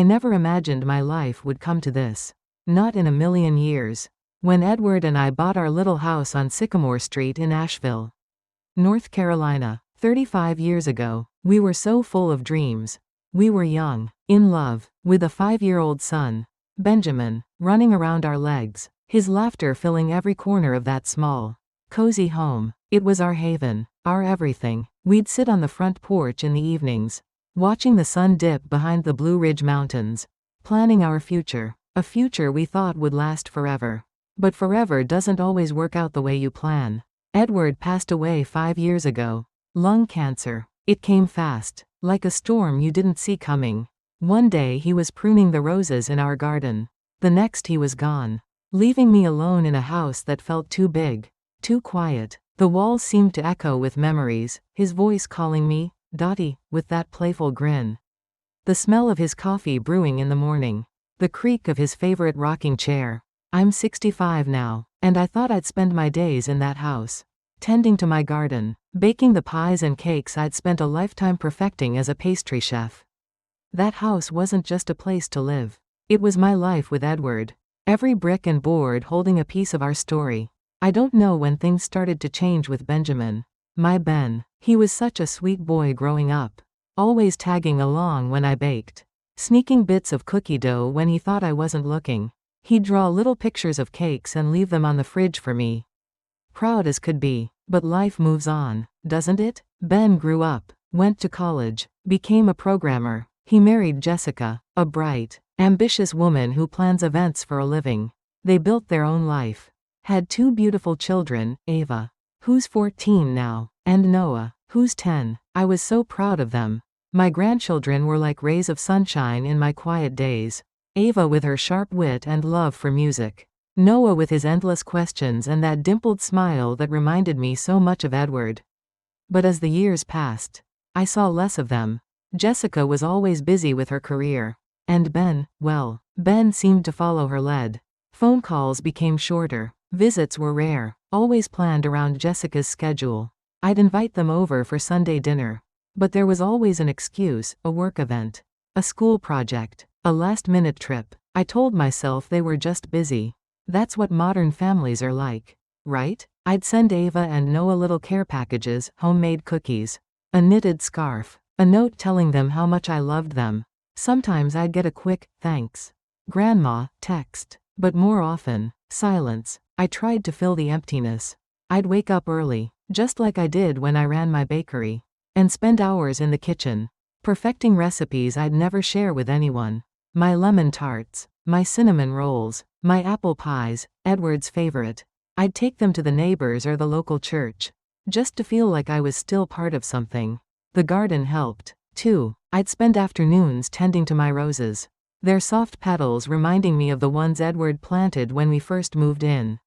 I never imagined my life would come to this. Not in a million years. When Edward and I bought our little house on Sycamore Street in Asheville, North Carolina, 35 years ago, we were so full of dreams. We were young, in love, with a 5-year-old son, Benjamin, running around our legs, his laughter filling every corner of that small, cozy home. It was our haven, our everything. We'd sit on the front porch in the evenings, watching the sun dip behind the Blue Ridge Mountains, planning our future, a future we thought would last forever. But forever doesn't always work out the way you plan. Edward passed away 5 years ago. Lung cancer. It came fast, like a storm you didn't see coming. One day he was pruning the roses in our garden. The next he was gone, leaving me alone in a house that felt too big, too quiet. The walls seemed to echo with memories, his voice calling me, Dottie, with that playful grin. The smell of his coffee brewing in the morning. The creak of his favorite rocking chair. I'm 65 now, and I thought I'd spend my days in that house, tending to my garden, baking the pies and cakes I'd spent a lifetime perfecting as a pastry chef. That house wasn't just a place to live. It was my life with Edward. Every brick and board holding a piece of our story. I don't know when things started to change with Benjamin. My Ben. He was such a sweet boy growing up. Always tagging along when I baked. Sneaking bits of cookie dough when he thought I wasn't looking. He'd draw little pictures of cakes and leave them on the fridge for me. Proud as could be. But life moves on, doesn't it? Ben grew up, went to college, became a programmer. He married Jessica, a bright, ambitious woman who plans events for a living. They built their own life. Had 2 beautiful children, Ava, who's 14 now, and Noah, who's 10. I was so proud of them. My grandchildren were like rays of sunshine in my quiet days. Ava with her sharp wit and love for music. Noah with his endless questions and that dimpled smile that reminded me so much of Edward. But as the years passed, I saw less of them. Jessica was always busy with her career. And Ben, well, Ben seemed to follow her lead. Phone calls became shorter. Visits were rare, always planned around Jessica's schedule. I'd invite them over for Sunday dinner. But there was always an excuse, a work event, a school project, a last-minute trip. I told myself they were just busy. That's what modern families are like, right? I'd send Ava and Noah little care packages, homemade cookies, a knitted scarf, a note telling them how much I loved them. Sometimes I'd get a quick, thanks, Grandma, text. But more often, silence. I tried to fill the emptiness. I'd wake up early, just like I did when I ran my bakery, and spend hours in the kitchen, perfecting recipes I'd never share with anyone. My lemon tarts, my cinnamon rolls, my apple pies, Edward's favorite. I'd take them to the neighbors or the local church, just to feel like I was still part of something. The garden helped, too. I'd spend afternoons tending to my roses, their soft petals reminding me of the ones Edward planted when we first moved in.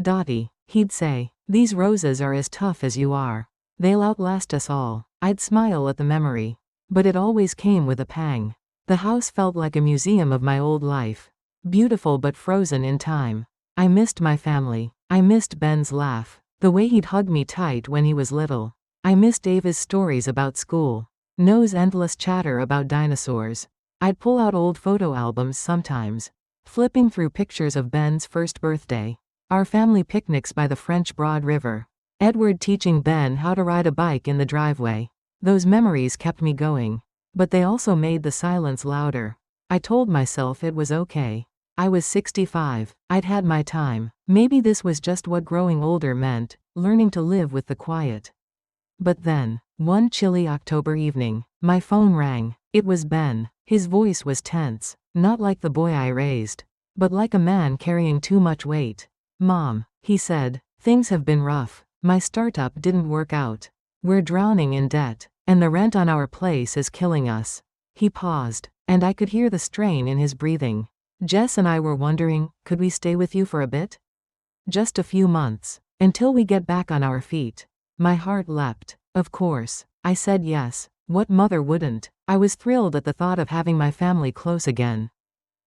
Dottie, he'd say, these roses are as tough as you are. They'll outlast us all. I'd smile at the memory. But it always came with a pang. The house felt like a museum of my old life. Beautiful but frozen in time. I missed my family. I missed Ben's laugh. The way he'd hug me tight when he was little. I missed Ava's stories about school. Noah's endless chatter about dinosaurs. I'd pull out old photo albums sometimes, flipping through pictures of Ben's first birthday. Our family picnics by the French Broad River. Edward teaching Ben how to ride a bike in the driveway. Those memories kept me going. But they also made the silence louder. I told myself it was okay. I was 65. I'd had my time. Maybe this was just what growing older meant, learning to live with the quiet. But then, one chilly October evening, my phone rang. It was Ben. His voice was tense, not like the boy I raised, but like a man carrying too much weight. Mom, he said, things have been rough. My startup didn't work out. We're drowning in debt, and the rent on our place is killing us. He paused, and I could hear the strain in his breathing. Jess and I were wondering, could we stay with you for a bit? Just a few months, until we get back on our feet. My heart leapt. Of course. I said yes. What mother wouldn't? I was thrilled at the thought of having my family close again.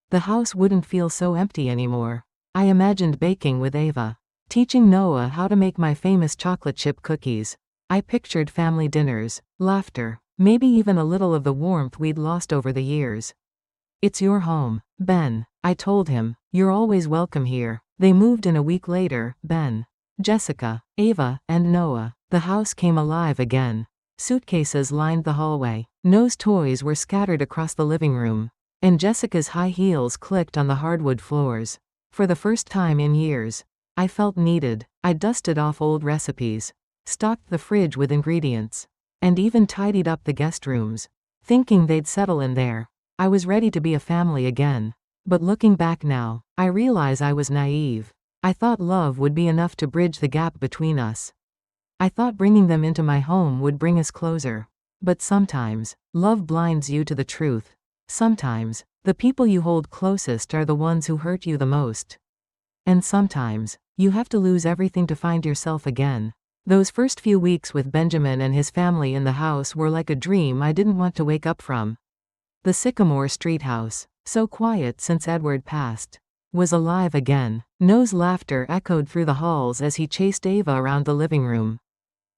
The house wouldn't feel so empty anymore. I imagined baking with Ava, teaching Noah how to make my famous chocolate chip cookies. I pictured family dinners, laughter, maybe even a little of the warmth we'd lost over the years. It's your home, Ben. I told him. You're always welcome here. They moved in a week later, Ben, Jessica, Ava, and Noah. The house came alive again. Suitcases lined the hallway. Noah's toys were scattered across the living room. And Jessica's high heels clicked on the hardwood floors. For the first time in years, I felt needed. I dusted off old recipes, stocked the fridge with ingredients, and even tidied up the guest rooms, thinking they'd settle in there. I was ready to be a family again. But looking back now, I realize I was naive. I thought love would be enough to bridge the gap between us. I thought bringing them into my home would bring us closer. But sometimes, love blinds you to the truth. Sometimes, the people you hold closest are the ones who hurt you the most. And sometimes, you have to lose everything to find yourself again. Those first few weeks with Benjamin and his family in the house were like a dream I didn't want to wake up from. The Sycamore Street house, so quiet since Edward passed, was alive again. Noah's laughter echoed through the halls as he chased Ava around the living room.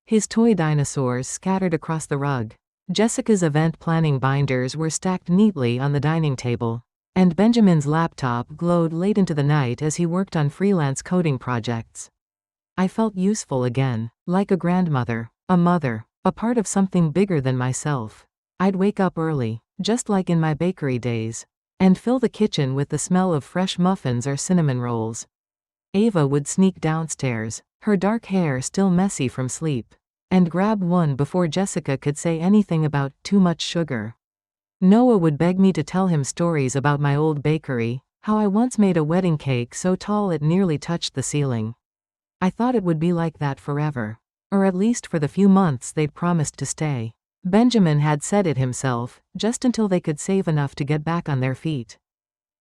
His toy dinosaurs scattered across the rug. Jessica's event planning binders were stacked neatly on the dining table. And Benjamin's laptop glowed late into the night as he worked on freelance coding projects. I felt useful again, like a grandmother, a mother, a part of something bigger than myself. I'd wake up early, just like in my bakery days, and fill the kitchen with the smell of fresh muffins or cinnamon rolls. Ava would sneak downstairs, her dark hair still messy from sleep, and grab one before Jessica could say anything about too much sugar. Noah would beg me to tell him stories about my old bakery, how I once made a wedding cake so tall it nearly touched the ceiling. I thought it would be like that forever. Or at least for the few months they'd promised to stay. Benjamin had said it himself, just until they could save enough to get back on their feet.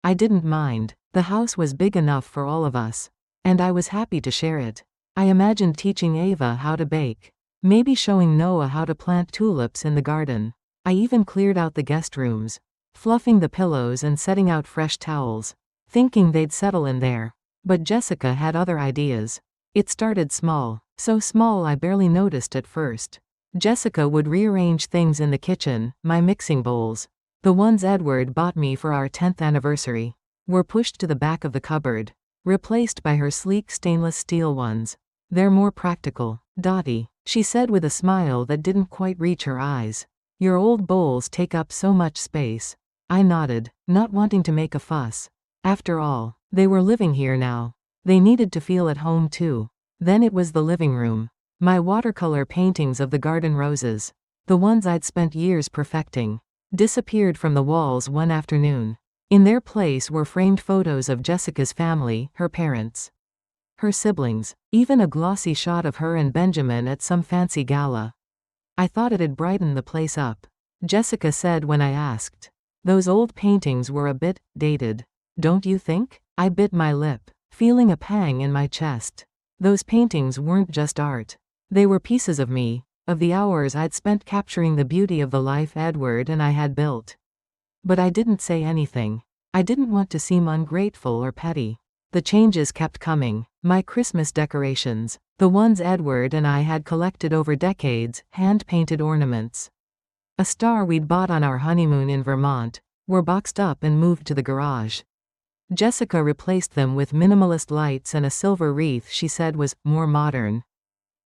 I didn't mind. The house was big enough for all of us. And I was happy to share it. I imagined teaching Ava how to bake. Maybe showing Noah how to plant tulips in the garden. I even cleared out the guest rooms, fluffing the pillows and setting out fresh towels, thinking they'd settle in there. But Jessica had other ideas. It started small, so small I barely noticed at first. Jessica would rearrange things in the kitchen. My mixing bowls, the ones Edward bought me for our 10th anniversary, were pushed to the back of the cupboard, replaced by her sleek stainless steel ones. They're more practical, Dottie, she said with a smile that didn't quite reach her eyes. Your old bowls take up so much space. I nodded, not wanting to make a fuss. After all, they were living here now. They needed to feel at home too. Then it was the living room. My watercolor paintings of the garden roses, the ones I'd spent years perfecting, disappeared from the walls one afternoon. In their place were framed photos of Jessica's family, her parents, her siblings, even a glossy shot of her and Benjamin at some fancy gala. I thought it'd brighten the place up, Jessica said when I asked. Those old paintings were a bit dated, don't you think? I bit my lip, feeling a pang in my chest. Those paintings weren't just art. They were pieces of me, of the hours I'd spent capturing the beauty of the life Edward and I had built. But I didn't say anything. I didn't want to seem ungrateful or petty. The changes kept coming. My Christmas decorations, the ones Edward and I had collected over decades, hand-painted ornaments. A star we'd bought on our honeymoon in Vermont, were boxed up and moved to the garage. Jessica replaced them with minimalist lights and a silver wreath she said was more modern.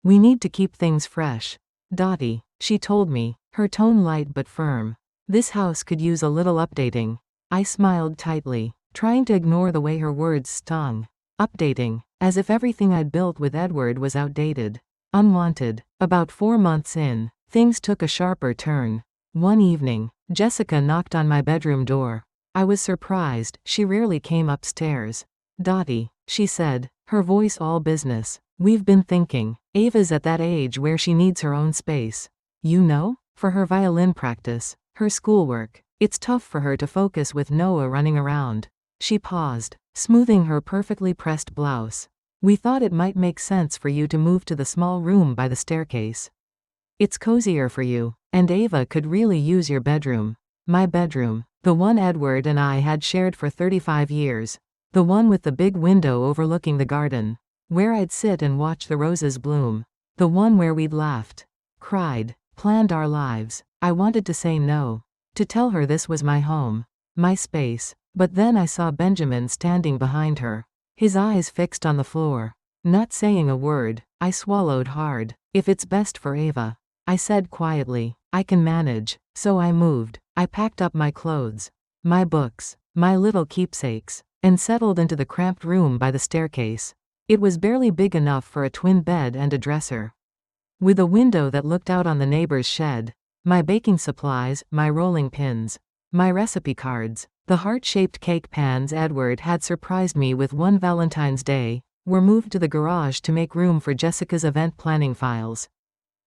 We need to keep things fresh, Dottie, she told me, her tone light but firm. This house could use a little updating. I smiled tightly, trying to ignore the way her words stung. Updating, as if everything I'd built with Edward was outdated. Unwanted. About 4 months in, things took a sharper turn. One evening, Jessica knocked on my bedroom door. I was surprised. She rarely came upstairs. Dottie, she said, her voice all business. We've been thinking. Ava's at that age where she needs her own space. You know? For her violin practice, her schoolwork. It's tough for her to focus with Noah running around. She paused, smoothing her perfectly pressed blouse. We thought it might make sense for you to move to the small room by the staircase. It's cozier for you, and Ava could really use your bedroom. My bedroom, the one Edward and I had shared for 35 years. The one with the big window overlooking the garden, where I'd sit and watch the roses bloom. The one where we'd laughed, cried, planned our lives. I wanted to say no. To tell her this was my home. my space. But then I saw Benjamin standing behind her. His eyes fixed on the floor. Not saying a word, I swallowed hard. If it's best for Ava, I said quietly, I can manage. So I moved. I packed up my clothes, my books, my little keepsakes, and settled into the cramped room by the staircase. It was barely big enough for a twin bed and a dresser, with a window that looked out on the neighbor's shed. My baking supplies, my rolling pins, my recipe cards, the heart-shaped cake pans Edward had surprised me with one Valentine's Day, were moved to the garage to make room for Jessica's event planning files.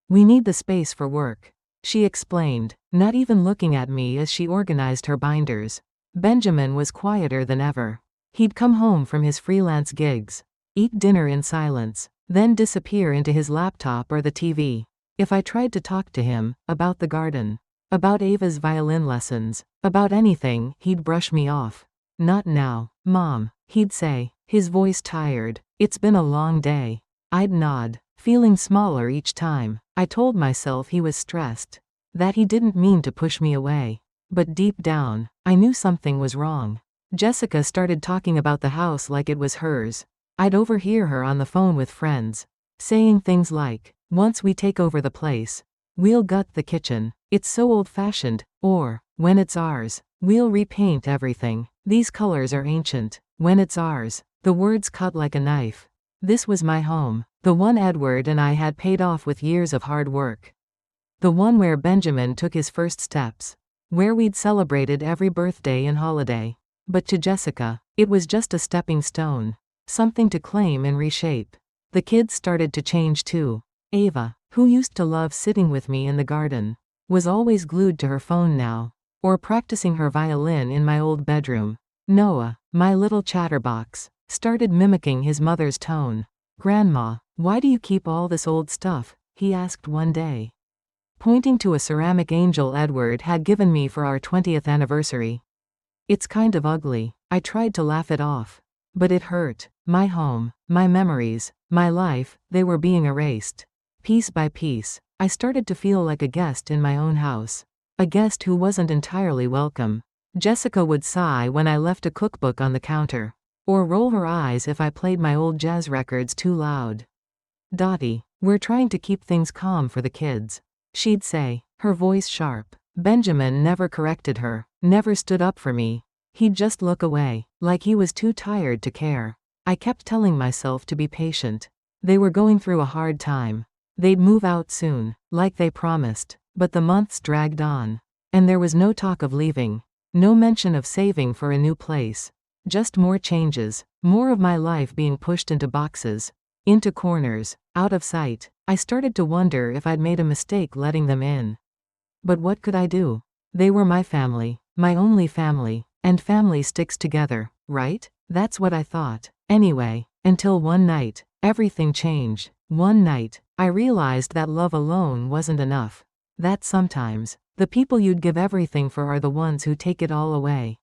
We need the space for work, she explained, not even looking at me as she organized her binders. Benjamin was quieter than ever. He'd come home from his freelance gigs, eat dinner in silence, then disappear into his laptop or the TV. If I tried to talk to him about the garden, about Ava's violin lessons, about anything, he'd brush me off. Not now, Mom, he'd say, his voice tired. It's been a long day. I'd nod, feeling smaller each time. I told myself he was stressed, that he didn't mean to push me away. But deep down, I knew something was wrong. Jessica started talking about the house like it was hers. I'd overhear her on the phone with friends, saying things like, once we take over the place, we'll gut the kitchen. It's so old-fashioned. Or, when it's ours, we'll repaint everything. These colors are ancient. When it's ours. The words cut like a knife. This was my home. The one Edward and I had paid off with years of hard work. The one where Benjamin took his first steps. Where we'd celebrated every birthday and holiday. But to Jessica, it was just a stepping stone. Something to claim and reshape. The kids started to change too. Ava, who used to love sitting with me in the garden, was always glued to her phone now, or practicing her violin in my old bedroom. Noah, my little chatterbox, started mimicking his mother's tone. Grandma, why do you keep all this old stuff? He asked one day, pointing to a ceramic angel Edward had given me for our 20th anniversary. It's kind of ugly. I tried to laugh it off. But it hurt. My home, my memories, my life, they were being erased. Piece by piece, I started to feel like a guest in my own house. A guest who wasn't entirely welcome. Jessica would sigh when I left a cookbook on the counter, or roll her eyes if I played my old jazz records too loud. Dottie, we're trying to keep things calm for the kids, she'd say, her voice sharp. Benjamin never corrected her, never stood up for me. He'd just look away, like he was too tired to care. I kept telling myself to be patient. They were going through a hard time. They'd move out soon, like they promised, but the months dragged on. And there was no talk of leaving. No mention of saving for a new place. Just more changes, more of my life being pushed into boxes, into corners, out of sight. I started to wonder if I'd made a mistake letting them in. But what could I do? They were my family, my only family, and family sticks together, right? That's what I thought. Anyway, until one night, everything changed. One night, I realized that love alone wasn't enough. That sometimes, the people you'd give everything for are the ones who take it all away.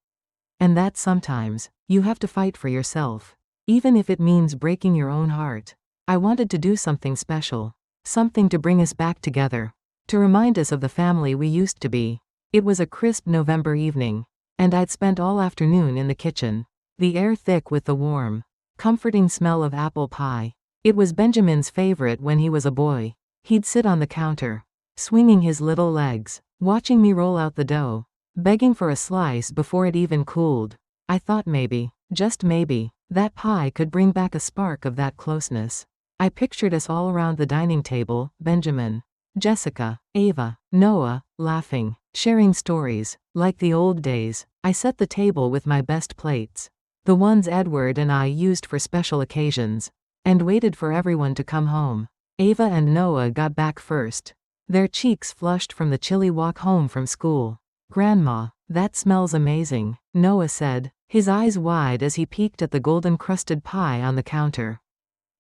And that sometimes, you have to fight for yourself, even if it means breaking your own heart. I wanted to do something special. Something to bring us back together. To remind us of the family we used to be. It was a crisp November evening, and I'd spent all afternoon in the kitchen. The air thick with the warm, comforting smell of apple pie. It was Benjamin's favorite when he was a boy. He'd sit on the counter, swinging his little legs, watching me roll out the dough, begging for a slice before it even cooled. I thought maybe, just maybe, that pie could bring back a spark of that closeness. I pictured us all around the dining table, Benjamin, Jessica, Ava, Noah, laughing, sharing stories, like the old days. I set the table with my best plates, the ones Edward and I used for special occasions, and waited for everyone to come home. Ava and Noah got back first, their cheeks flushed from the chilly walk home from school. Grandma, that smells amazing, Noah said, his eyes wide as he peeked at the golden-crusted pie on the counter.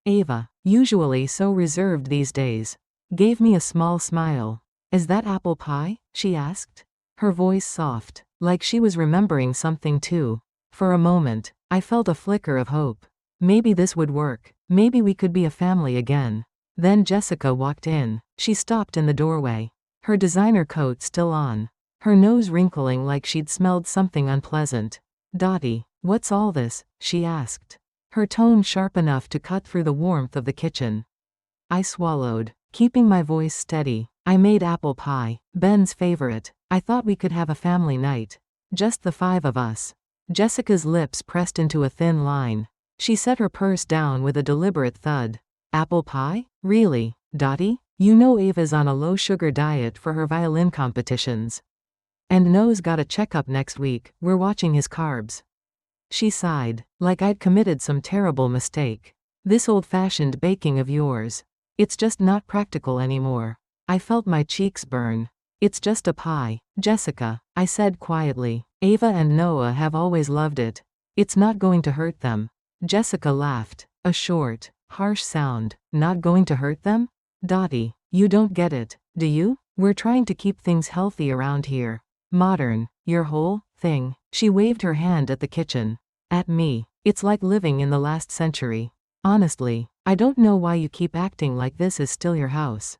Ava, usually so reserved these days, gave me a small smile. Is that apple pie? She asked, her voice soft, like she was remembering something too. For a moment, I felt a flicker of hope. Maybe this would work. Maybe we could be a family again. Then Jessica walked in. She stopped in the doorway, her designer coat still on, her nose wrinkling like she'd smelled something unpleasant. "Dottie, what's all this?" she asked, her tone sharp enough to cut through the warmth of the kitchen. I swallowed, keeping my voice steady. "I made apple pie, Ben's favorite. I thought we could have a family night. Just the 5 of us." Jessica's lips pressed into a thin line. She set her purse down with a deliberate thud. "Apple pie? Really, Dottie? You know Ava's on a low-sugar diet for her violin competitions. And Noah's got a checkup next week, we're watching his carbs." She sighed, like I'd committed some terrible mistake. "This old-fashioned baking of yours. It's just not practical anymore." I felt my cheeks burn. "It's just a pie, Jessica," I said quietly. "Ava and Noah have always loved it. It's not going to hurt them." Jessica laughed, a short, harsh sound. "Not going to hurt them? Dottie, you don't get it, do you? We're trying to keep things healthy around here. Modern, your whole thing." She waved her hand at the kitchen. At me. "It's like living in the last century. Honestly, I don't know why you keep acting like this is still your house."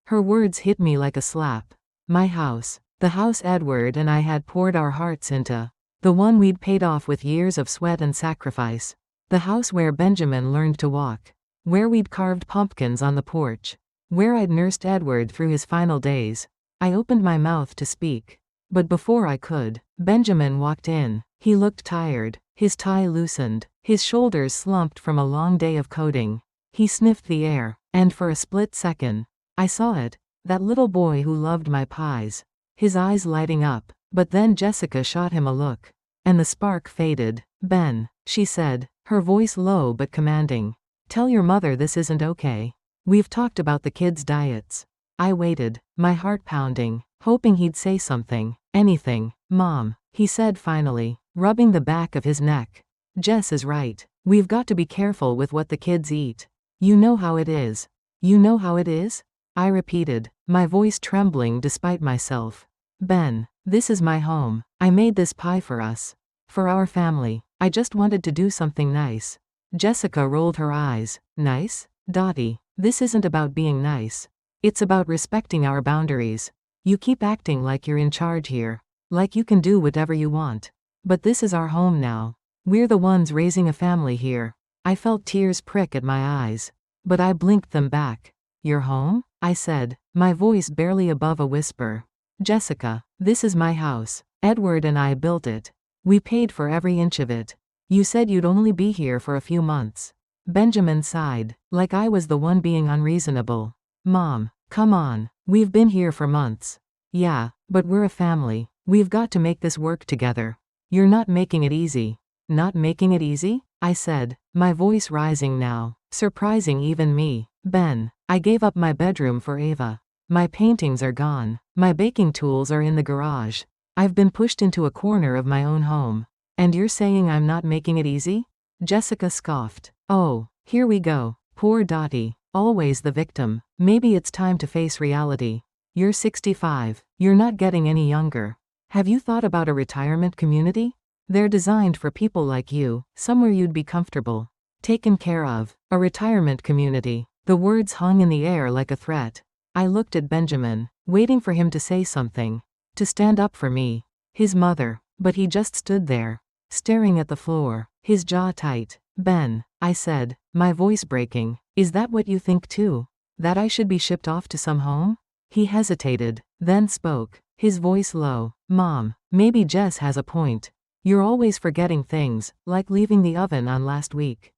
Her words hit me like a slap. My house. The house Edward and I had poured our hearts into. The one we'd paid off with years of sweat and sacrifice. The house where Benjamin learned to walk. Where we'd carved pumpkins on the porch. Where I'd nursed Edward through his final days. I opened my mouth to speak. But before I could, Benjamin walked in. He looked tired. His tie loosened. His shoulders slumped from a long day of coding. He sniffed the air, and for a split second, I saw it. That little boy who loved my pies. His eyes lighting up, but then Jessica shot him a look. And the spark faded. "Ben," she said, her voice low but commanding. "Tell your mother this isn't okay. We've talked about the kids' diets." I waited, my heart pounding, hoping he'd say something. "Anything, Mom," he said finally, rubbing the back of his neck. "Jess is right. We've got to be careful with what the kids eat. You know how it is." "You know how it is?" I repeated, my voice trembling despite myself. "Ben, this is my home. I made this pie for us. For our family. I just wanted to do something nice." Jessica rolled her eyes. "Nice? Dottie, this isn't about being nice. It's about respecting our boundaries. You keep acting like you're in charge here. Like you can do whatever you want. But this is our home now. We're the ones raising a family here." I felt tears prick at my eyes. But I blinked them back. "Your home?" I said, my voice barely above a whisper. "Jessica, this is my house. Edward and I built it. We paid for every inch of it. You said you'd only be here for a few months." Benjamin sighed, like I was the one being unreasonable. "Mom, come on. We've been here for months." "Yeah, but we're a family. We've got to make this work together. You're not making it easy." "Not making it easy?" I said, my voice rising now, surprising even me. "Ben, I gave up my bedroom for Ava. My paintings are gone. My baking tools are in the garage. I've been pushed into a corner of my own home. And you're saying I'm not making it easy?" Jessica scoffed. "Oh, here we go. Poor Dottie, always the victim. Maybe it's time to face reality. You're 65. You're not getting any younger. Have you thought about a retirement community? They're designed for people like you, somewhere you'd be comfortable. Taken care of. A retirement community." The words hung in the air like a threat. I looked at Benjamin, waiting for him to say something. To stand up for me. His mother. But he just stood there, staring at the floor, his jaw tight. "Ben," I said, my voice breaking, "is that what you think too? That I should be shipped off to some home?" He hesitated, then spoke, his voice low. "Mom, maybe Jess has a point. You're always forgetting things, like leaving the oven on last week."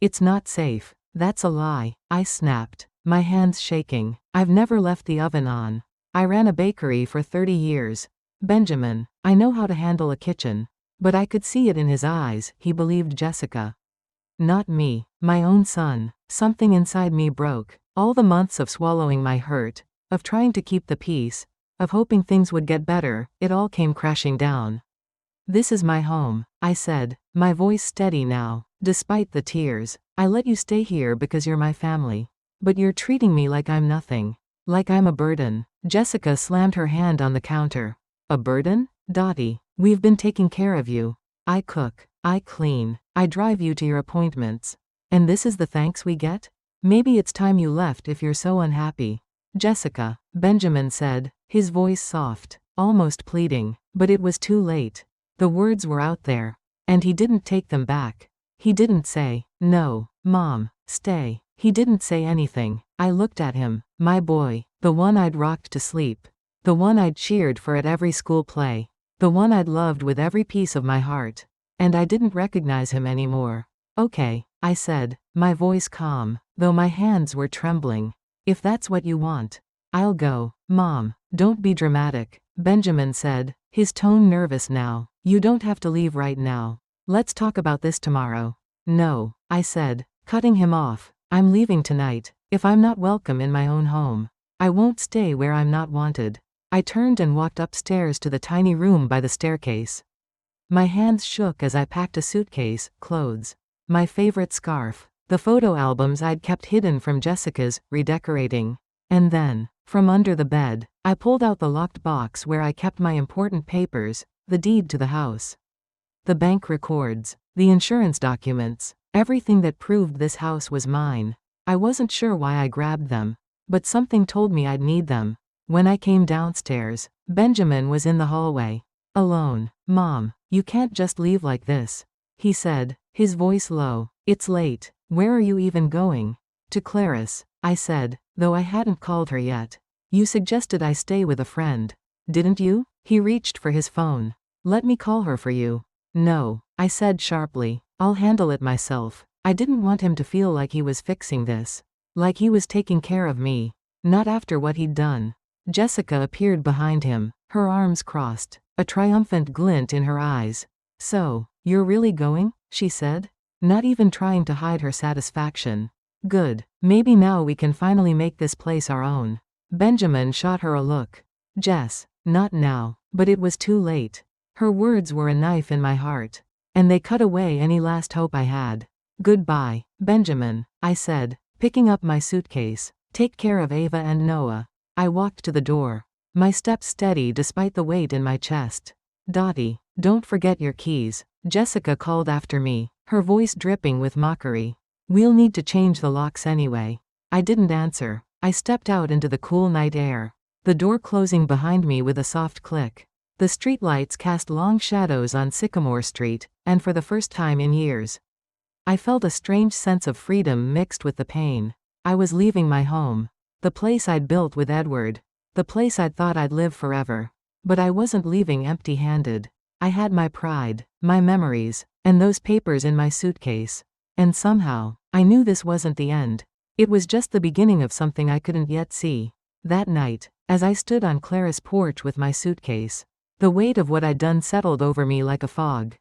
"It's not safe." "That's a lie," I snapped, my hands shaking. "I've never left the oven on. I ran a bakery for 30 years. Benjamin, I know how to handle a kitchen." But I could see it in his eyes, he believed Jessica. Not me, my own son. Something inside me broke. All the months of swallowing my hurt, of trying to keep the peace, of hoping things would get better, it all came crashing down. "This is my home," I said, my voice steady now, despite the tears. "I let you stay here because you're my family. But you're treating me like I'm nothing. Like I'm a burden." Jessica slammed her hand on the counter. "A burden? Dottie, we've been taking care of you. I cook, I clean, I drive you to your appointments. And this is the thanks we get? Maybe it's time you left if you're so unhappy." "Jessica," Benjamin said, his voice soft, almost pleading, but it was too late. The words were out there, and he didn't take them back. He didn't say, "No, Mom, stay." He didn't say anything. I looked at him, my boy, the one I'd rocked to sleep, the one I'd cheered for at every school play, the one I'd loved with every piece of my heart. And I didn't recognize him anymore. "Okay," I said, my voice calm, though my hands were trembling. "If that's what you want, I'll go." "Mom, don't be dramatic," Benjamin said, his tone nervous now. "You don't have to leave right now. Let's talk about this tomorrow." "No," I said, cutting him off. "I'm leaving tonight. If I'm not welcome in my own home, I won't stay where I'm not wanted." I turned and walked upstairs to the tiny room by the staircase. My hands shook as I packed a suitcase, clothes, my favorite scarf, the photo albums I'd kept hidden from Jessica's redecorating. And then, from under the bed, I pulled out the locked box where I kept my important papers, the deed to the house, the bank records, the insurance documents, everything that proved this house was mine. I wasn't sure why I grabbed them, but something told me I'd need them. When I came downstairs, Benjamin was in the hallway, alone. "Mom, you can't just leave like this," he said, his voice low. "It's late. Where are you even going?" "To Claris," I said, though I hadn't called her yet. "You suggested I stay with a friend, didn't you?" He reached for his phone. "Let me call her for you." "No," I said sharply. "I'll handle it myself." I didn't want him to feel like he was fixing this, like he was taking care of me. Not after what he'd done. Jessica appeared behind him, her arms crossed, a triumphant glint in her eyes. "So, you're really going?" she said, not even trying to hide her satisfaction. "Good. Maybe now we can finally make this place our own." Benjamin shot her a look. "Jess, not now." But it was too late. Her words were a knife in my heart, and they cut away any last hope I had. "Goodbye, Benjamin," I said, picking up my suitcase. "Take care of Ava and Noah." I walked to the door, my steps steady despite the weight in my chest. "Dottie, don't forget your keys," Jessica called after me, her voice dripping with mockery. "We'll need to change the locks anyway." I didn't answer. I stepped out into the cool night air, the door closing behind me with a soft click. The streetlights cast long shadows on Sycamore Street, and for the first time in years, I felt a strange sense of freedom mixed with the pain. I was leaving my home, the place I'd built with Edward, the place I'd thought I'd live forever. But I wasn't leaving empty-handed. I had my pride, my memories, and those papers in my suitcase. And somehow, I knew this wasn't the end. It was just the beginning of something I couldn't yet see. That night, as I stood on Claris' porch with my suitcase, the weight of what I'd done settled over me like a fog.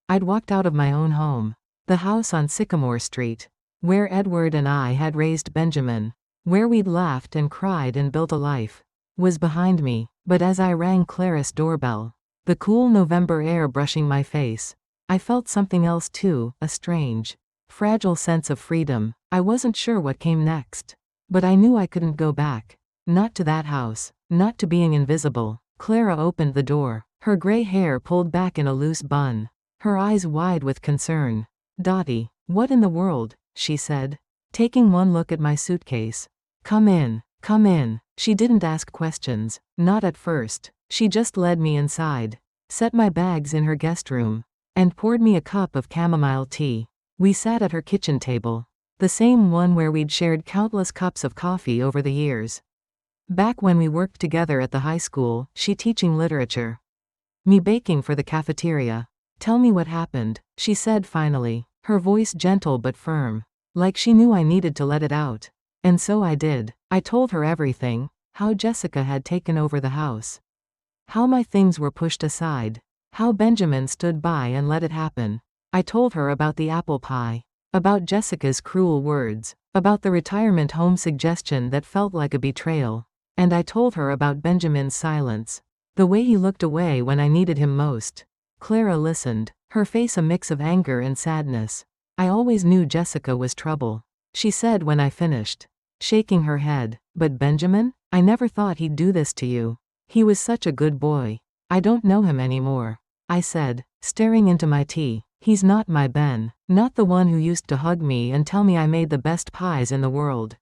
I'd walked out of my own home, the house on Sycamore Street, where Edward and I had raised Benjamin, where we'd laughed and cried and built a life, was behind me. But as I rang Claris' doorbell, the cool November air brushing my face, I felt something else too, a strange, fragile sense of freedom. I wasn't sure what came next, but I knew I couldn't go back. Not to that house, not to being invisible. Clara opened the door, her gray hair pulled back in a loose bun, her eyes wide with concern. "Dottie, what in the world?" she said, taking one look at my suitcase. Come in, come in." She didn't ask questions, not at first. She just led me inside, set my bags in her guest room, and poured me a cup of chamomile tea. We sat at her kitchen table, the same one where we'd shared countless cups of coffee over the years. Back when we worked together at the high school, she teaching literature, me baking for the cafeteria. "Tell me what happened," she said finally, her voice gentle but firm, like she knew I needed to let it out. And so I did. I told her everything, how Jessica had taken over the house, how my things were pushed aside, how Benjamin stood by and let it happen. I told her about the apple pie, about Jessica's cruel words, about the retirement home suggestion that felt like a betrayal. And I told her about Benjamin's silence, the way he looked away when I needed him most. Clara listened, her face a mix of anger and sadness. "I always knew Jessica was trouble," she said when I finished, shaking her head. "But Benjamin? I never thought he'd do this to you. He was such a good boy." "I don't know him anymore," I said, staring into my tea. "He's not my Ben, not the one who used to hug me and tell me I made the best pies in the world."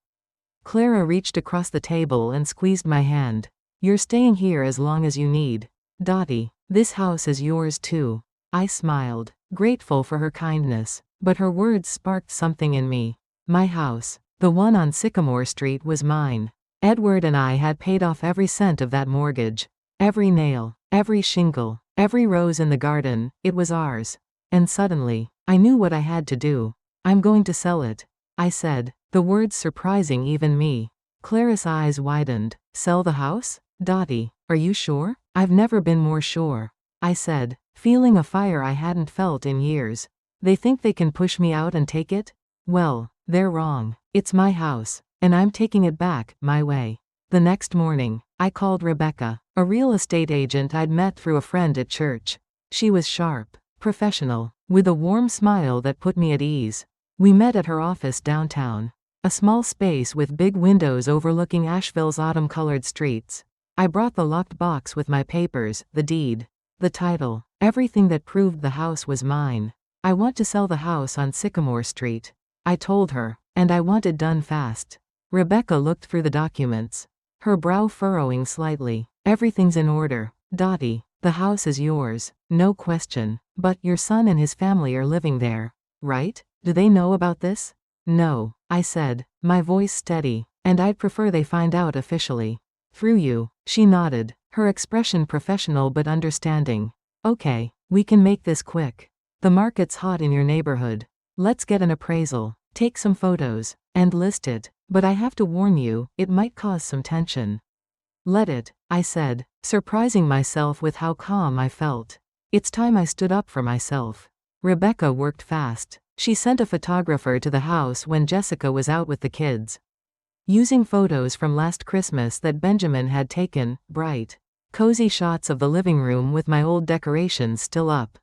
Clara reached across the table and squeezed my hand. You're staying here as long as you need. Dottie, this house is yours too. I smiled, grateful for her kindness, but her words sparked something in me. My house, the one on Sycamore Street, was mine. Edward and I had paid off every cent of that mortgage. Every nail, every shingle, every rose in the garden, it was ours. And suddenly, I knew what I had to do. I'm going to sell it, I said, the words surprising even me. Clara's eyes widened. Sell the house? Dottie, are you sure? I've never been more sure, I said, feeling a fire I hadn't felt in years. They think they can push me out and take it? Well, they're wrong. It's my house, and I'm taking it back, my way. The next morning, I called Rebecca, a real estate agent I'd met through a friend at church. She was sharp, professional, with a warm smile that put me at ease. We met at her office downtown, a small space with big windows overlooking Asheville's autumn-colored streets. I brought the locked box with my papers, the deed, the title, everything that proved the house was mine. I want to sell the house on Sycamore Street, I told her, and I want it done fast. Rebecca looked through the documents, her brow furrowing slightly. Everything's in order, Dottie. The house is yours, no question, but your son and his family are living there, right? Do they know about this? No, I said, my voice steady, and I'd prefer they find out officially. Through you, she nodded, her expression professional but understanding. Okay, we can make this quick. The market's hot in your neighborhood. Let's get an appraisal, take some photos, and list it, but I have to warn you, it might cause some tension. Let it, I said, surprising myself with how calm I felt. It's time I stood up for myself. Rebecca worked fast. She sent a photographer to the house when Jessica was out with the kids. Using photos from last Christmas that Benjamin had taken, bright, cozy shots of the living room with my old decorations still up.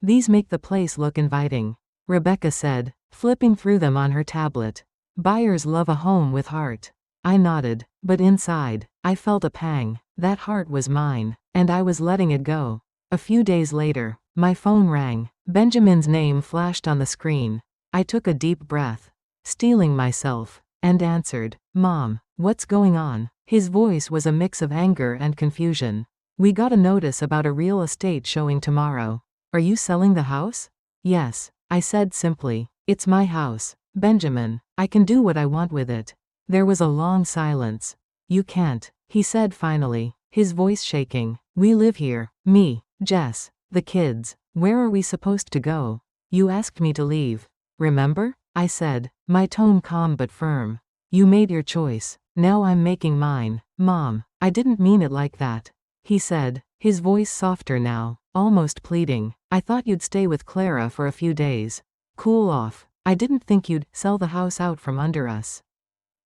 These make the place look inviting, Rebecca said, flipping through them on her tablet. Buyers love a home with heart. I nodded, but inside, I felt a pang. That heart was mine, and I was letting it go. A few days later, my phone rang. Benjamin's name flashed on the screen. I took a deep breath, steeling myself, and answered, Mom, what's going on? His voice was a mix of anger and confusion. We got a notice about a real estate showing tomorrow. Are you selling the house? Yes, I said simply. It's my house, Benjamin. I can do what I want with it. There was a long silence. You can't, he said finally, his voice shaking. We live here, me, Jess, the kids. Where are we supposed to go? You asked me to leave. Remember? I said, my tone calm but firm. You made your choice. Now I'm making mine. Mom, I didn't mean it like that. He said, his voice softer now, almost pleading. I thought you'd stay with Clara for a few days. Cool off. I didn't think you'd sell the house out from under us.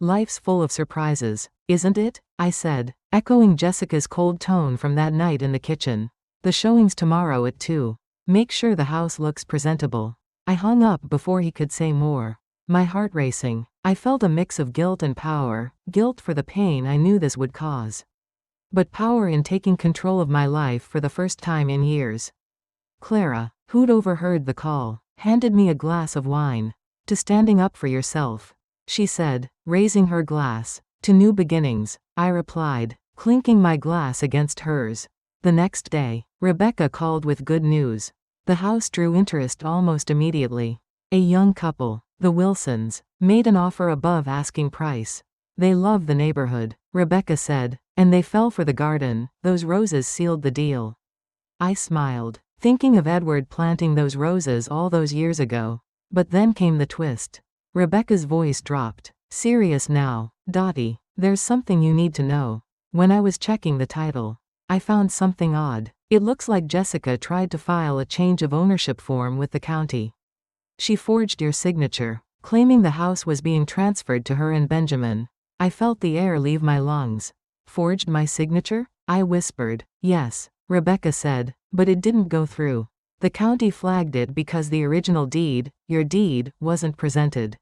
Life's full of surprises, isn't it? I said, echoing Jessica's cold tone from that night in the kitchen. The showing's tomorrow at 2. Make sure the house looks presentable. I hung up before he could say more. My heart racing. I felt a mix of guilt and power, guilt for the pain I knew this would cause, but power in taking control of my life for the first time in years. Clara, who'd overheard the call, handed me a glass of wine. To standing up for yourself, she said, raising her glass. To new beginnings, I replied, clinking my glass against hers. The next day, Rebecca called with good news. The house drew interest almost immediately. A young couple, the Wilsons, made an offer above asking price. They love the neighborhood, Rebecca said, and they fell for the garden. Those roses sealed the deal. I smiled, thinking of Edward planting those roses all those years ago. But then came the twist. Rebecca's voice dropped. Serious now, Dottie, there's something you need to know. When I was checking the title, I found something odd. It looks like Jessica tried to file a change of ownership form with the county. She forged your signature, claiming the house was being transferred to her and Benjamin. I felt the air leave my lungs. Forged my signature? I whispered. Yes, Rebecca said, but it didn't go through. The county flagged it because the original deed, your deed, wasn't presented.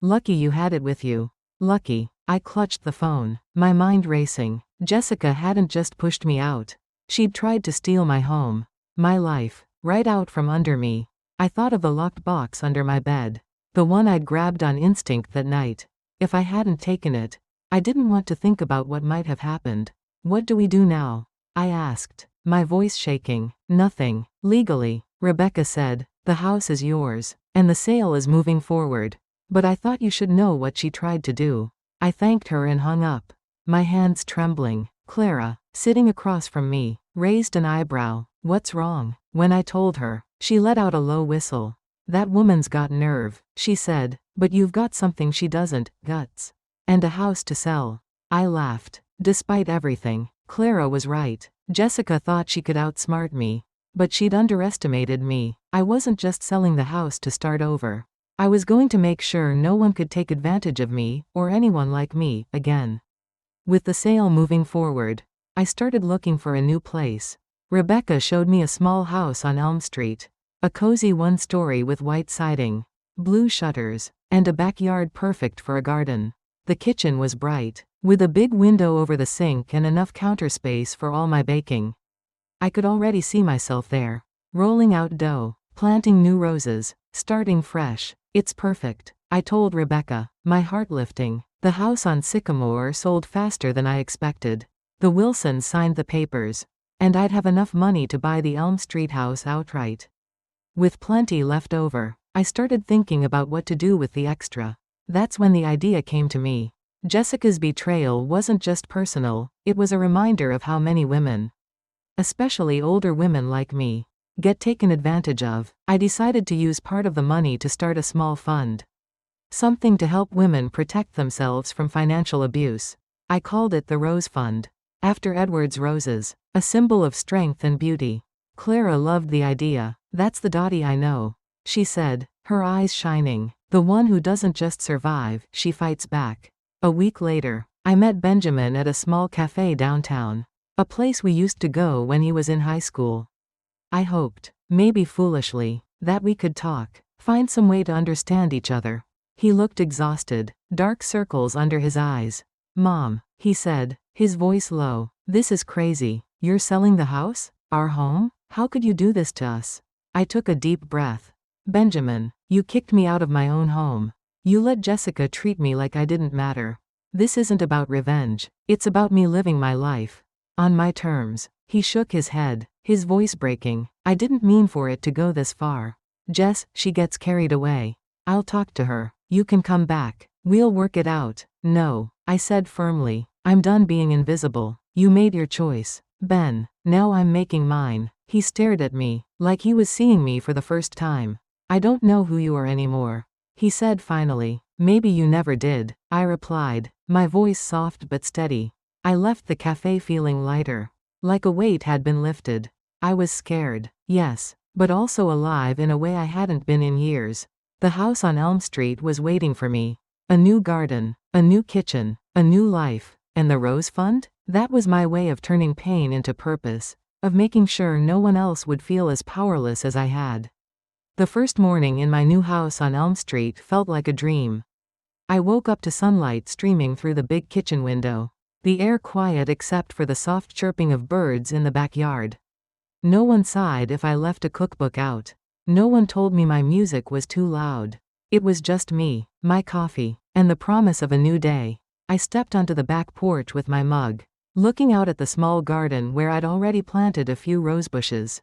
Lucky you had it with you. Lucky. I clutched the phone, my mind racing. Jessica hadn't just pushed me out. She'd tried to steal my home, my life, right out from under me. I thought of the locked box under my bed, the one I'd grabbed on instinct that night. If I hadn't taken it, I didn't want to think about what might have happened. What do we do now? I asked, my voice shaking. Nothing. Legally, Rebecca said. The house is yours, and the sale is moving forward. But I thought you should know what she tried to do. I thanked her and hung up. My hands trembling. Clara, sitting across from me, raised an eyebrow. What's wrong? When I told her, she let out a low whistle. That woman's got nerve, she said, but you've got something she doesn't, guts. And a house to sell. I laughed. Despite everything, Clara was right. Jessica thought she could outsmart me. But she'd underestimated me. I wasn't just selling the house to start over. I was going to make sure no one could take advantage of me, or anyone like me, again. With the sale moving forward, I started looking for a new place. Rebecca showed me a small house on Elm Street. A cozy one-story with white siding, blue shutters, and a backyard perfect for a garden. The kitchen was bright, with a big window over the sink and enough counter space for all my baking. I could already see myself there, rolling out dough, planting new roses, starting fresh. It's perfect, I told Rebecca, my heart lifting. The house on Sycamore sold faster than I expected. The Wilsons signed the papers, and I'd have enough money to buy the Elm Street house outright. With plenty left over, I started thinking about what to do with the extra. That's when the idea came to me. Jessica's betrayal wasn't just personal, it was a reminder of how many women, especially older women like me, get taken advantage of. I decided to use part of the money to start a small fund. Something to help women protect themselves from financial abuse. I called it the Rose Fund, after Edward's roses, a symbol of strength and beauty. Clara loved the idea. That's the Dottie I know, she said, her eyes shining. The one who doesn't just survive, she fights back. A week later, I met Benjamin at a small cafe downtown, a place we used to go when he was in high school. I hoped, maybe foolishly, that we could talk, find some way to understand each other. He looked exhausted, dark circles under his eyes. Mom, he said, his voice low, this is crazy. You're selling the house? Our home? How could you do this to us? I took a deep breath. Benjamin, you kicked me out of my own home. You let Jessica treat me like I didn't matter. This isn't about revenge. It's about me living my life on my terms. He shook his head, his voice breaking. I didn't mean for it to go this far. Jess, she gets carried away. I'll talk to her. You can come back. We'll work it out. No, I said firmly. I'm done being invisible. You made your choice, Ben. Now I'm making mine. He stared at me, like he was seeing me for the first time. I don't know who you are anymore, he said finally. Maybe you never did, I replied, my voice soft but steady. I left the cafe feeling lighter, like a weight had been lifted. I was scared, yes, but also alive in a way I hadn't been in years. The house on Elm Street was waiting for me. A new garden, a new kitchen, a new life, and the Rose Fund? That was my way of turning pain into purpose, of making sure no one else would feel as powerless as I had. The first morning in my new house on Elm Street felt like a dream. I woke up to sunlight streaming through the big kitchen window, the air quiet except for the soft chirping of birds in the backyard. No one sighed if I left a cookbook out. No one told me my music was too loud. It was just me, my coffee, and the promise of a new day. I stepped onto the back porch with my mug, looking out at the small garden where I'd already planted a few rose bushes.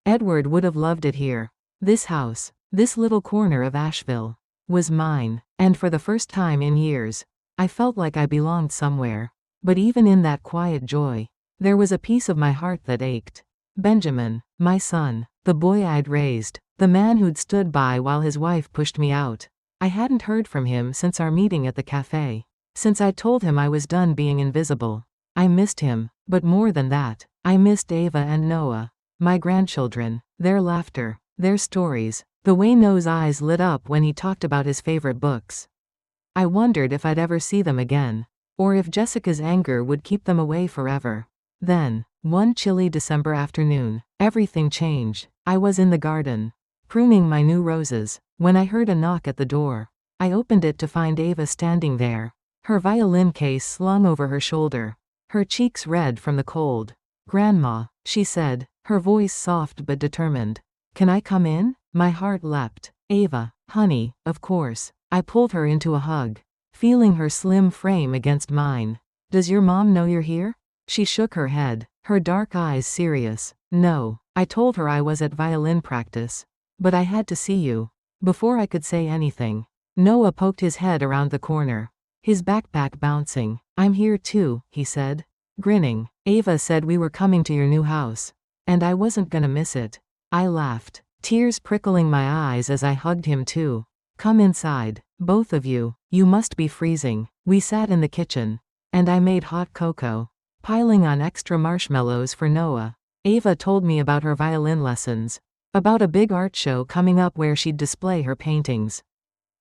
Edward would have loved it here. This house, this little corner of Asheville, was mine, and for the first time in years, I felt like I belonged somewhere. But even in that quiet joy, there was a piece of my heart that ached. Benjamin, my son, the boy I'd raised, the man who'd stood by while his wife pushed me out. I hadn't heard from him since our meeting at the cafe, since I'd told him I was done being invisible. I missed him, but more than that, I missed Ava and Noah, my grandchildren, their laughter, their stories, the way Noah's eyes lit up when he talked about his favorite books. I wondered if I'd ever see them again, or if Jessica's anger would keep them away forever. Then, one chilly December afternoon, everything changed. I was in the garden, pruning my new roses, when I heard a knock at the door. I opened it to find Ava standing there, her violin case slung over her shoulder, her cheeks red from the cold. "Grandma," she said, her voice soft but determined. "Can I come in?" My heart leapt. "Ava, honey, of course." I pulled her into a hug, feeling her slim frame against mine. "Does your mom know you're here?" She shook her head, her dark eyes serious. No, I told her I was at violin practice. But I had to see you. Before I could say anything, Noah poked his head around the corner, his backpack bouncing. I'm here too, he said, grinning. Ava said we were coming to your new house. And I wasn't gonna miss it. I laughed, tears prickling my eyes as I hugged him too. Come inside, both of you. You must be freezing. We sat in the kitchen. And I made hot cocoa, piling on extra marshmallows for Noah. Ava told me about her violin lessons, about a big art show coming up where she'd display her paintings.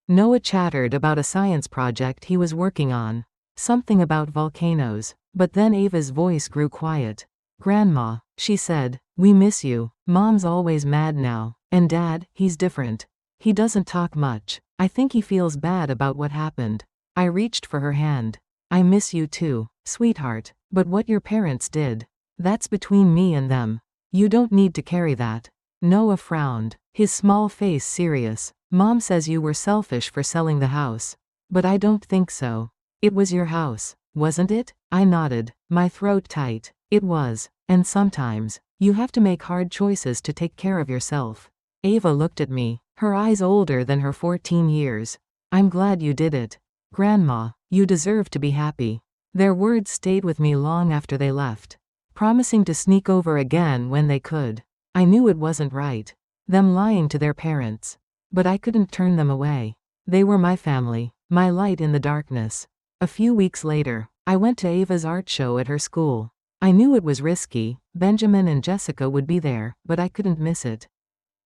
Noah chattered about a science project he was working on, something about volcanoes, but then Ava's voice grew quiet. Grandma, she said, we miss you. Mom's always mad now, and Dad, he's different. He doesn't talk much. I think he feels bad about what happened. I reached for her hand. I miss you too, sweetheart, but what your parents did, that's between me and them. You don't need to carry that. Noah frowned, his small face serious. Mom says you were selfish for selling the house. But I don't think so. It was your house, wasn't it? I nodded, my throat tight. It was, and sometimes, you have to make hard choices to take care of yourself. Ava looked at me, her eyes older than her 14 years. I'm glad you did it. Grandma, you deserve to be happy. Their words stayed with me long after they left, promising to sneak over again when they could. I knew it wasn't right, them lying to their parents. But I couldn't turn them away. They were my family, my light in the darkness. A few weeks later, I went to Ava's art show at her school. I knew it was risky. Benjamin and Jessica would be there, but I couldn't miss it.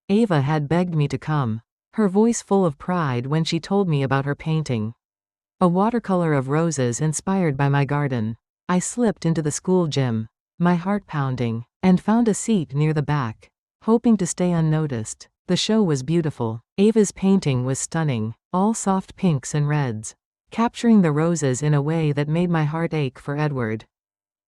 Ava had begged me to come, her voice full of pride when she told me about her painting. A watercolor of roses inspired by my garden. I slipped into the school gym, my heart pounding, and found a seat near the back, hoping to stay unnoticed. The show was beautiful. Ava's painting was stunning, all soft pinks and reds, capturing the roses in a way that made my heart ache for Edward.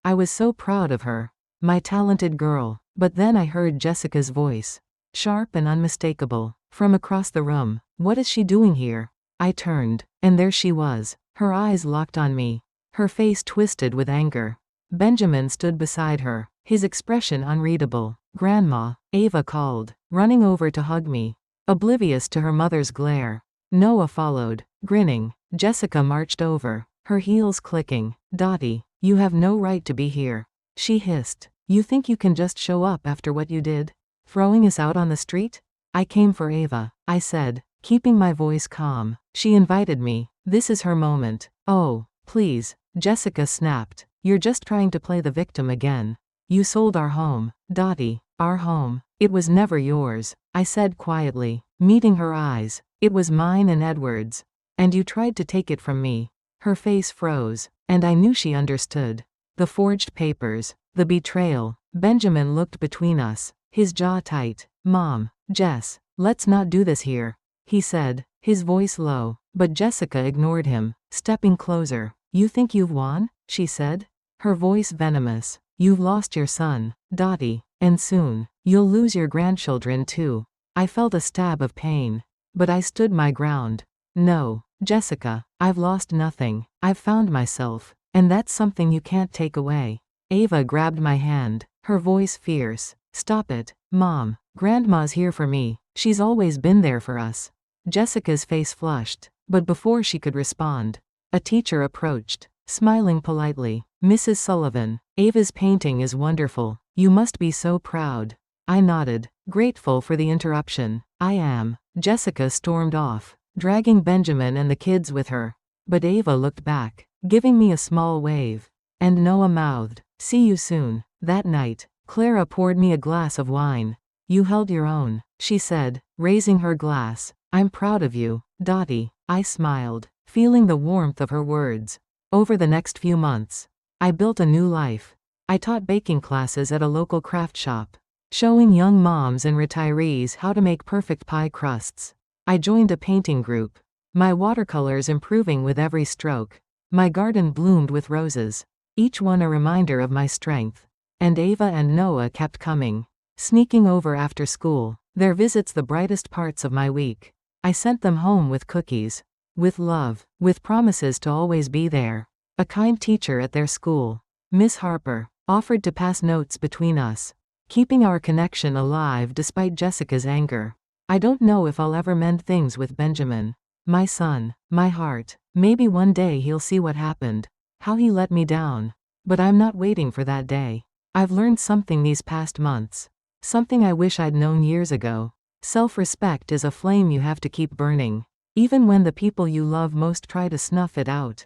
I was so proud of her, my talented girl. But then I heard Jessica's voice, sharp and unmistakable, from across the room. What is she doing here? I turned, and there she was, her eyes locked on me, her face twisted with anger. Benjamin stood beside her, his expression unreadable. Grandma, Ava called, running over to hug me, oblivious to her mother's glare. Noah followed, grinning. Jessica marched over, her heels clicking. Dottie, you have no right to be here, she hissed. You think you can just show up after what you did? Throwing us out on the street? I came for Ava, I said, keeping my voice calm. She invited me. This is her moment. Oh, please, Jessica snapped. You're just trying to play the victim again. You sold our home, Dottie, our home. It was never yours, I said quietly, meeting her eyes. It was mine and Edward's. And you tried to take it from me. Her face froze, and I knew she understood. The forged papers, the betrayal. Benjamin looked between us, his jaw tight. Mom, Jess, let's not do this here, he said, his voice low. But Jessica ignored him, stepping closer. You think you've won? She said, her voice venomous. You've lost your son, Dottie, and soon, you'll lose your grandchildren too. I felt a stab of pain, but I stood my ground. No, Jessica, I've lost nothing. I've found myself, and that's something you can't take away. Ava grabbed my hand, her voice fierce. Stop it, Mom. Grandma's here for me. She's always been there for us. Jessica's face flushed, but before she could respond, a teacher approached, smiling politely. Mrs. Sullivan, Ava's painting is wonderful. You must be so proud. I nodded, grateful for the interruption. I am. Jessica stormed off, dragging Benjamin and the kids with her. But Ava looked back, giving me a small wave. And Noah mouthed, see you soon. That night, Clara poured me a glass of wine. You held your own, she said, raising her glass. I'm proud of you, Dottie. I smiled, feeling the warmth of her words. Over the next few months, I built a new life. I taught baking classes at a local craft shop, showing young moms and retirees how to make perfect pie crusts. I joined a painting group, my watercolors improving with every stroke. My garden bloomed with roses, each one a reminder of my strength. And Ava and Noah kept coming, sneaking over after school, their visits the brightest parts of my week. I sent them home with cookies, with love, with promises to always be there. A kind teacher at their school, Miss Harper offered to pass notes between us, keeping our connection alive despite Jessica's anger. I don't know if I'll ever mend things with Benjamin. My son, my heart. Maybe one day he'll see what happened, how he let me down. But I'm not waiting for that day. I've learned something these past months. Something I wish I'd known years ago. Self-respect is a flame you have to keep burning, even when the people you love most try to snuff it out.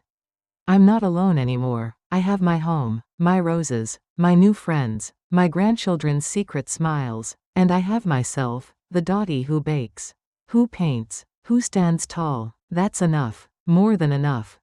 I'm not alone anymore. I have my home, my roses, my new friends, my grandchildren's secret smiles, and I have myself, the Dottie who bakes, who paints, who stands tall. That's enough, more than enough.